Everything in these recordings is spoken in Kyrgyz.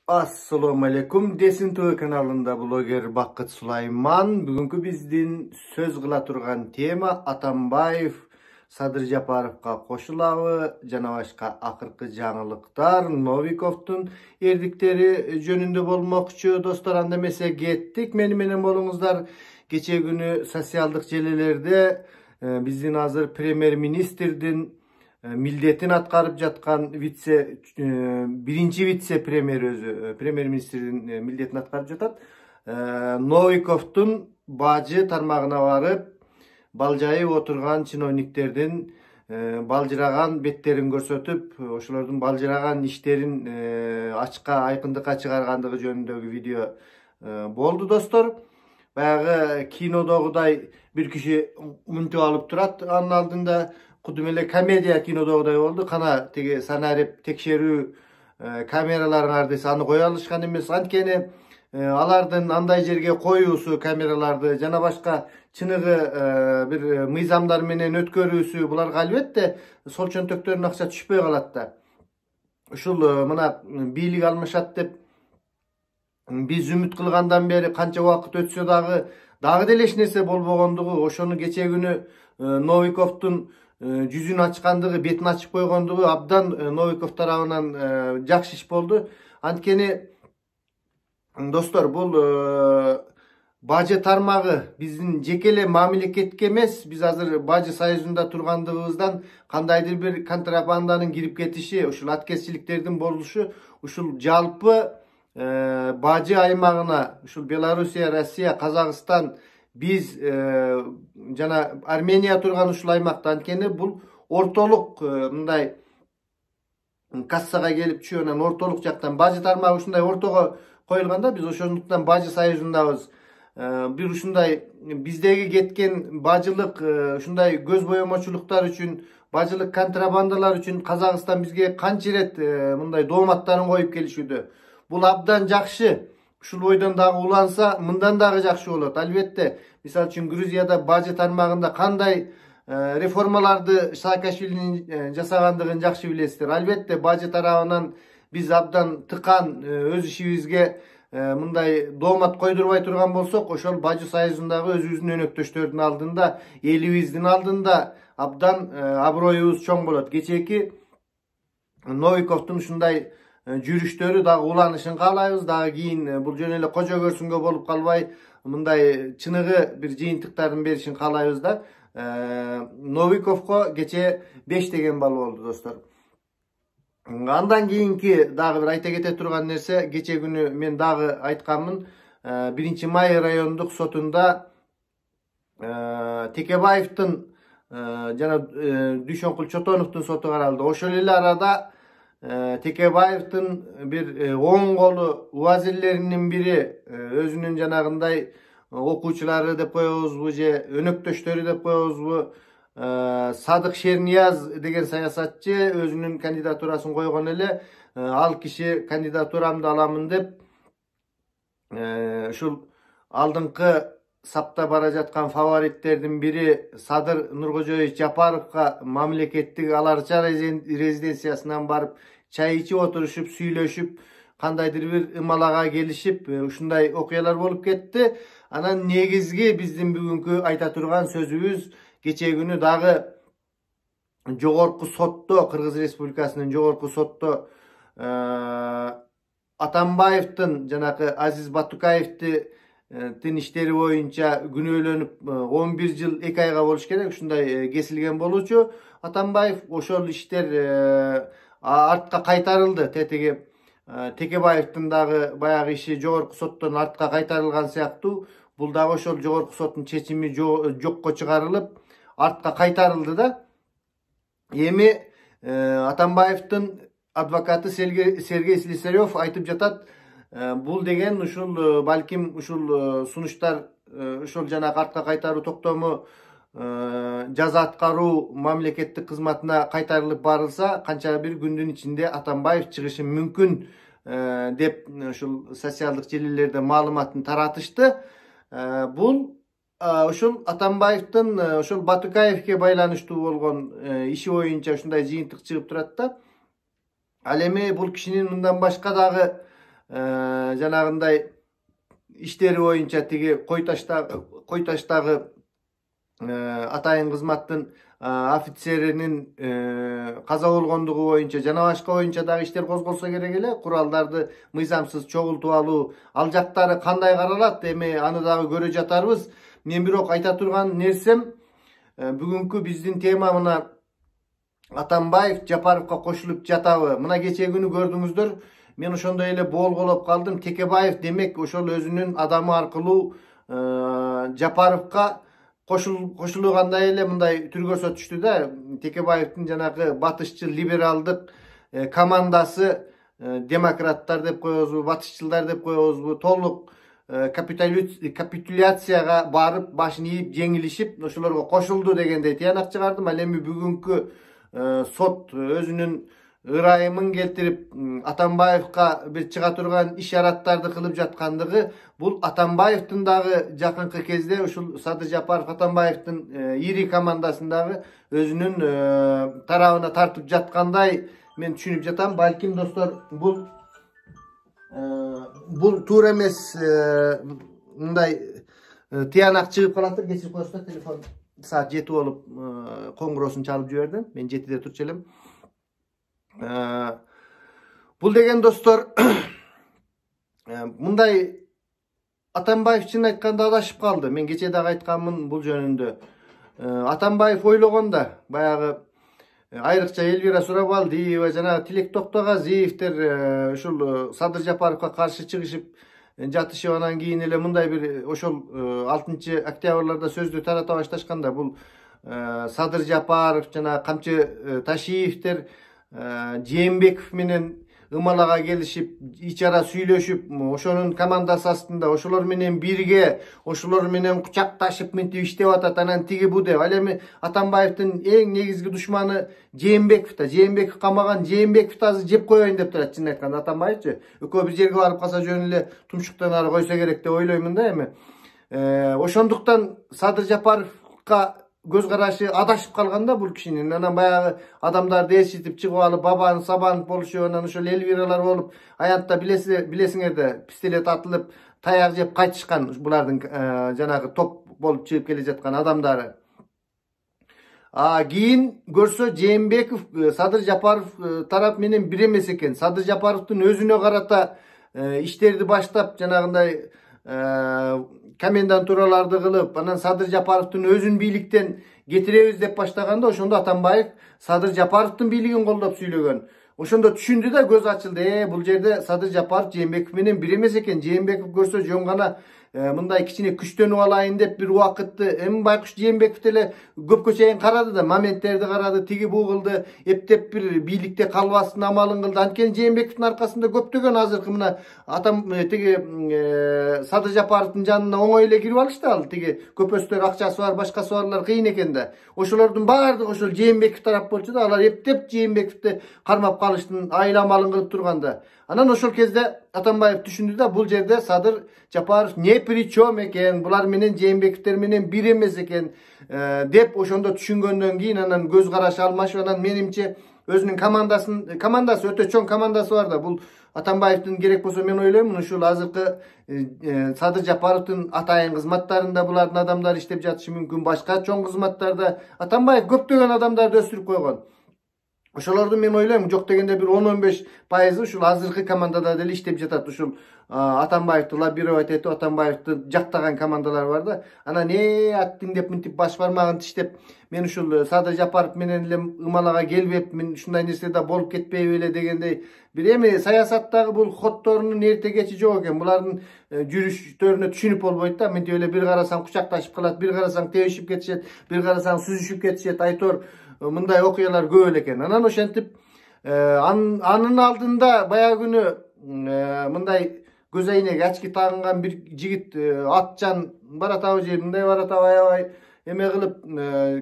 Assalamu alaikum. Desin TV kanalında bloger Bakıt Sulayman. Bugünkü bizdin söz kıla turgan tema Atambayev Sadır Japarovga koşulağı, jana başka akırkı жаңылыктар, Novikov'tun erdikleri jönünde bolmokçu. Dostlar, anda mese gettik. Meni bolуңуздар. Geçe günü sosyaldık jelelerde bizdin hazır premier ministerdin milletin atkarıp жатқан birinci vitse premier özü, premier ministerin milletin atkarıp жатат. Novikov'tun bacı tarmağına varıp baljayıp oturgan чиновниктердин балжыраган беттерин көрсөтүп, ошолордун балжыраган иштерин ачка айкындыкка чыгаргандыгы жөнүндөгү видео болду достор. Баягы кинодогудай bir kişi мынтип алып турат, анын алдында кудум эле комедия кинодогудай болду. Кана тиги санарип текшерүү камераларын ардысы аны кое алышкан эмес. Анткени алардын андай жерге коюусу камераларды жана башка чыныгы bir мыйзамдар менен өткөрүүсү буларга албетте сол чөнтөктөрүн акча түшпөй калат да. Ушул мына бийлик алмашат деп биз үмүт кылгандан бери канча убакыт өтсө дагы деле эч нерсе болбогондугу, ошону кече күнү Novikov'тун жүзүн ачкандыгы, бетин ачып койгондугу абдан Novikov тарабынан жакшы иш болду. Анткени достор, бул бажы тармагы биздин жеке эле мамлекетке эмес, биз азыр бажы союзунда тургандыгыбыздан кандайдыр бир контрабанданын кирип кетиши, ушул аткезчиликтердин болушу, ушул жалпы бажы аймагына, ушул Белоруссия, Россия, Казакстан, биз жана Армения турган ушул аймакта, анткени бул ортолук мындай кассага келип түшүп, анан ортолук жактан бажы тармагы ушундай ортого коюлганда биз ошондуктан бажы союзундабыз. Bir ушундай биздеги кеткен бажылык ушундай көз боемочулуктар үчүн, бажылык контрабандалар үчүн Казакстан бизге канча ирет мындай дооматтарын коюп келишүүдө. Бул абдан жакшы. Ушул бойдон дагы уланса, мындан дагы жакшы болот. Албетте, мисалы үчүн Грузияда бажы тармагында кандай реформаларды Саакашвилинин жасагандыгын жакшы билесиздер. Албетте, бажы тарабынан биз абдан тыкан өз ишибизге мындай доомат койдурбай турган болсок, ошол бажы союзундагы өзүбүздүн өнөктөштөрдүн алдында, элибиздин алдында абдан аброюбуз чоң болот. Кечээки Novikov'тун ушундай жүрүштөрү дагы уланышын каалайбыз, дагы кийин бул жөн эле кожо көрсүнгө болуп калбай, мындай чыныгы бир жыйынтыктардын беришин каалайбыз да. Novikov'го кече 5 деген балл болду достор. Андан кийинки дагы бир айта кете турган нерсе, кече күнү мен дагы айтканмын, 1-Май райондук сотунда Текебаевдин жана Дүйшөнкул Чотоновдун соту каралды. Ошол эле арада Текебаевдин бир оң колу вазирлеринин бири, өзүнүн жанагындай окуучулары деп коебузбу же өнөктөштөрү деп коебузбу, Садык Шернияз деген саясатчы өзүнүн кандидатурасын койгон эле. Ал киши кандидатурамды аламын деп ушул алдыңкы сапта бара жаткан фавориттердин бири Садыр Нуркожоевич Жапаровго мамлекеттик аларча резиденциясынан барып чай ичип отурушуп, сүйлөшүп, кандайдыр бир ымалага келишип, ушундай окуялар болуп кетти. Анан негизги биздин бүгүнкү айта турган сөзүбүз, кече күнү дагы жогорку сотто, Кыргыз Республикасынын жогорку сотто Атамбаевдин жанакы Азиз Батукаевдин иштери боюнча күнөөлөнүп 11 жыл 2 айга болуш керек, ушундай кесилген болчу. Атамбаев ошол иштер артка кайтарылды. Тетиги Текебаевдин дагы баягы иши жогорку соттон артка кайтарылган сыяктуу, бул дагы ошол жогорку соттун чечими жокко чыгарылып, артка кайтарылды да. Эми Атамбаевдин адвокаты Сергей Слесарев айтып жатат, бул деген ушул балким ушул сунуштар, ушул жанагы артка кайтаруу токтому жаза аткаруу мамлекеттик кызматына кайтарылып барылса, канча бир күндүн ичинде Атамбаев чыгышы мүмкүн деп ушул социалдык желилерде маалыматын таратышты. Бул ушул Атамбаевдин ушул Батукаевге байланыштуу болгон иши боюнча ушундай жыйынтык чыгып турат да. Ал эми бул кишинин мындан башка дагы janagындай иштери боюнча тиги Кой таштагы атайын кызматтын офицеринин каза болгондугу боюнча жана башка боюнча дагы иштер козголсо керек эле. Куралдарды мыйзамсыз чогултуп алуу ал жактары кандай каралат, эми аны дагы көрө жатарбыз. Мен бирок айта турган нерсем, бүгүнкү биздин тема мына Атамбаев Жапаровго кошулуп жатабы. Мына кече күнү көрдүңүздөр, мен ошондой эле болголоп калдым. Текебаев демек ошол өзүнүн адамы аркылуу Жапаровго кошулгандай эле мындай түр көрсөтүштү да. Текебаевдин жанагы батышчыл либералдык командасы, демократтар деп коебузбу, батышчылдар деп коебузбу, толук капитуляцияга барып, башын ийип, жеңилишип, ошолорго кошулду дегендей тыянак чыгардым. Ал эми бүгүнкү сот өзүнүн ырайымын келтирип, Атамбаевга бир чыга турган ишараттарды кылып жаткандыгы, бул Атамбаевдин дагы жакынкы кезде ушул Садыр Жапаров Атамбаевдин ири командасындагы өзүнүн тарабына тартып жаткандай мен түшүнүп жатам. Балким достор, бул туура эмес, мындай тыянак чыгып калаттыр. Кечирип коесуздар, телефон саат 7 болуп коңгуроосун чалып жиберди. Мен 7-де турчу элем. Бул деген достор, мындай Атамбаев чын айтканда адашып калды. Мен кече дагы айтканмын бул жөнүндө. Атамбаев ойлогонда баягы айрыкча Элвира Сурабалдиева, жана Тилек Токтогазиевдер ушул Садыр Жапаровго каршы чыгышып жатышып, анан кийин эле мындай бир ошол 6-октябрларда сөздү тарата башташканда, бул Садыр Жапаров жана Камчы Ташиевдер Жээнбеков менен ымалага келишип, ичара сүйлөшүп, ошонун командасы астында, ошолор менен бирге, ошолор менен кучакташып мынтип иштеп атат, анан тиги бу деп. Ал эми Атамбаевдин эң негизги душманы Жээнбеков да. Жээнбеков камаган, Жээнбековду азыр жеп коеюн деп турат, чын айтканда Атамбаевчы. Экөө бир жерге барып калса жөн эле тумшуктан ары койсо керек деп ойлоймун да эми. Ошондуктан Садыр Жапаровго көз карашы адашып калганда бул кишинин, анан баягы адамдарды ээрчитип чыгып алып, бабан сабан болушуп, анан ошол Элвиралар болуп, аянтта билесиңер да, пистолет атылып, таяк жеп кайтышкан булардын жанагы топ болуп чыгып келе жаткан адамдары. Кийин көрсө Жээнбеков Садыр Жапаров тарап менен бир эмес экен. Садыр Жапаровдун өзүнө карата иштерди баштап, жанагындай комендантураларды кылып, анан Садыр Жапаровдун өзүн бийликтен кетиребиз деп баштаганда, ошондо Атамбаев Садыр Жапаровдун бийлигин колдоп сүйлөгөн. Ошондо түшүндү да, көз ачылды. Бул жерде Садыр Жапаров Жээнбеков менен бир эмес экен. Жээнбеков көрсө жөн гана мындай кичине күчтөнүп алайын деп бир убакытты, эми байкуш Жээнбеков деле көпкө чейин карады да, моменттерди карады, тиги буу кылды, эптеп бир бийликте калбастын амалын кылды. Анткени Жээнбековдун аркасында көптөгөн азыркы мына тиги Садыр Жапаровдун жанына оңой эле кирип алышты. Ал тиги көпөстөр, акчасы бар, башкасы барлар кыйын экен да. Ошолордун баардыгы ошол Жээнбеков тарап болчу да. Алар эптеп Жээнбековду кармап калыштын айламалын кылып турганда. Анан ошол кезде Атамбаев түшүндү да, бул жерде Садыр Жапаров не при чем экен, булар менен Жээнбековдер менен бир эмес экен деп ошондо түшүнгөндөн кийин анан көз карашы алмашып, анан менимче өзүнүн командасы өтө чоң командасы бар да. Бул Атамбаевдин керек болсо, мен ойлоймун, ушул азыркы Садыр Жапаровдун атайын кызматтарында булардын адамдары иштеп жатышы мүмкүн, башка чоң кызматтарда. Атамбаев көптөгөн адамдарды өстүрүп койгон. Ошолордун мен ойлойм, жок дегенде бир 10-15% ушул азыркы командада деле иштеп жатат. Ушул Атамбаевди лоббировать этип, Атамбаевди жактаган командалар бар да. Анан аттиң деп мынтип баш бармагын тиштеп, мен ушул Садыр Жапаров менен эле ымалага келбеп, мен ушундай нерсе да болуп кетпейби эле дегендей. Бир эми саясаттагы бул ходдорунун эрте кечи жок экен. Булардын жүрүштөрүнө түшүнүп болбойт да. Мынтип эле бир карасаң кучакташып калат, бир карасаң тебишип кетишет, бир карасаң сүзүшүп кетишет. Айтор мындай окуялар көп эле экен. Анан ошентип анын алдында баягы күнү мындай көз айнек очки тагынган бир жигит атчан баратабы же мындай баратабы аябай эме кылып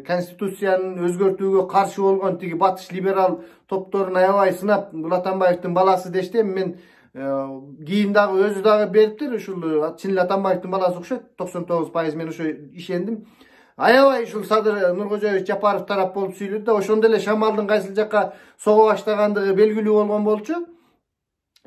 конституциянын өзгөртүүгө каршы болгон тиги батыш либерал топторун аябай сынап, бул Атамбаевдин баласы дешти. Мен кийин дагы өзү дагы бериптир, ушул чын эле Атамбаевдин баласы окшойт, 99% мен ошо ишендим. Аябай ушул Садыр Нуркожоевич Жапаров тарап болуп сүйлөдү да, ошондо эле шамалдын кайсыл жакка сого баштагандыгы белгилүү болгон болчу.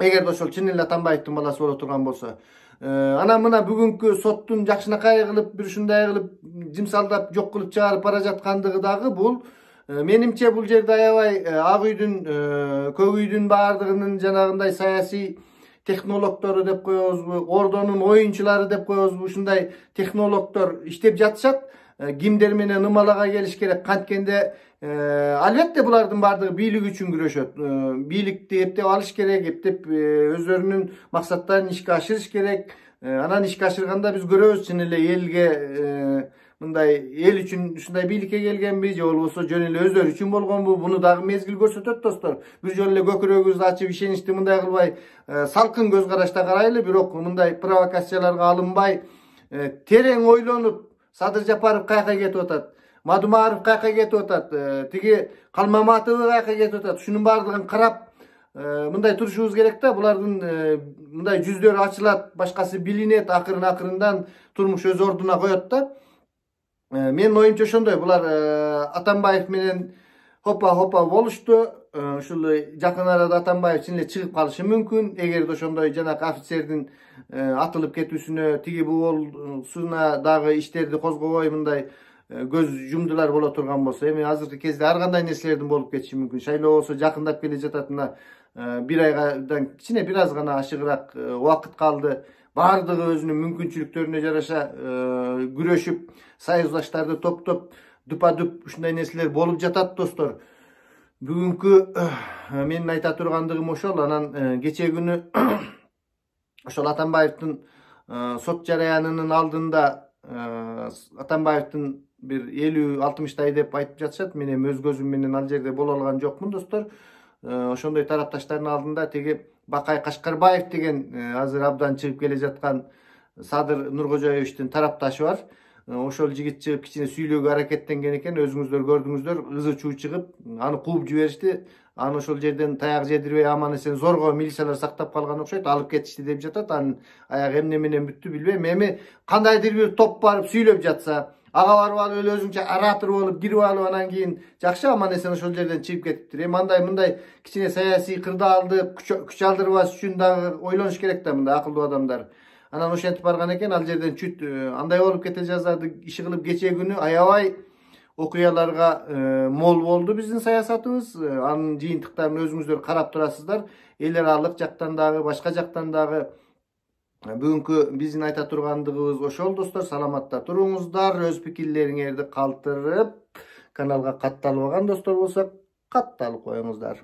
Eger de ошол чын эле Атамбаевдин баласы боло турган болсо. Ana mına bugünkü sottun jakşınakay kılıp bir uşunday kılıp jimsaldap jok kılıp çağırıp bara жаткандыгы dagы bul. Menimçe bul jerde aябай Ак үйдүн, Көк үйдүн баардыгынын жанагындай саясий технологтору деп коебузбу, ордонун оюнчулары деп коебузбу, ушундай технологтор иштеп жатышат. Кимдер менен ымалага келиш керек. Канткенде албетте булардын баардыгы бийлик үчүн күрөшөт. Бийликти эптеп алыш керек, эптеп өздөрүнүн максаттарын ишке ашырыш керек. Анан ишке ашырганда биз көрөбүз чын эле элге мындай эл үчүн ушундай бийликке келгенби, же болбосо жөн эле өздөрү үчүн болгонбу, буну дагы мезгил көрсөтөт достор. Бир жолу эле көкүрөгүбүздү ачып ишеничти мындай кылбай, салкын көз карашта карайлы, бирок мындай провокацияларга алынбай, терең ойлонуп, Садыр Жапаров каяка кетип атат, Мадумаров каяка кетип атат, тиги Калмаматова каяка кетип атат. Ушунун баардыгын карап, мындай турушубуз керек да. Булардын мындай жүздөрү ачылат, башкасы билинет, акырын-акырындан турмуш өз ордуна коет да. Менин оюмча ошондой. Булар Атамбаев менен хопа болушту. Ушул жакын арада Атамбаев чын эле чыгып калышы мүмкүн. Эгерде ошондой жанагы офицердин атылып кетүүсүнө, тиги болсуна дагы иштерди козгобой мындай көз жумдулар боло турган болсо, эми азыркы кезде ар кандай нерселердин болуп кетиши мүмкүн. Шайлоо болсо жакындап келе жатат, мына бир айдан кичине бир аз гана ашыгыраак убакыт калды. Баардыгы өзүнүн мүмкүнчүлүктөрүнө жараша күрөшүп, союздаштарды топтоп, дупа-дуп ушундай нерселер болуп жатат достор. Бүгүнкү менин айта тургандыгым ошол. Анан кечээ күнү ошол Атамбаевдин сот жараянынын алдында Атамбаевдин бир 50-60 деп айтып жатышат. Мен эми өз көзүм менен ал жерде боло алган жокмун достор. Ошондой тарапташтардын алдында теги Бакай Кашкарбаев деген азыр абдан чыгып келе жаткан Садыр Нуркожоевичтин тарапташы бар. Ошол жигит чыгып кичине сүйлөөгө аракеттенген экен. Өзүңүздөр көрдүңүздөр, ызы чуу чыгып, аны кууп жиберишти. Аны ошол жерден таяк жедирбей аман эсен зорго милициялар сактап калган окшойт, алып кетишти деп жатат. Анын аягы эмне менен бүттү билбейм. Эми кандайдыр бир топ барып сүйлөп жатса, ага барып алып эле өзүнчө оратор болуп кирип алып, анан кийин жакшы аман эсен ошол жерден чыгып кетиптир. Эми мындай кичине саясий кырдаалды күч алдырбаш үчүн дагы ойлонуш керек да, мындай акылдуу адамдар. Анан ошентип барган экен, ал жерден чүт андай болуп кете жаздады. Иши кылып кечээ күнү аябай окуяларга мол болду биздин саясатыбыз. Анын жыйынтыктарын өзүңүздөр карап турасыздар. Эл аралык жактан дагы, башка жактан дагы. Бүгүнкү биздин айта тургандыгыбыз ошол достор. Саламатта туруңуздар. Өз пикирлериңерди калтырып, каналга катталбаган достор болсо катталып коюңуздар.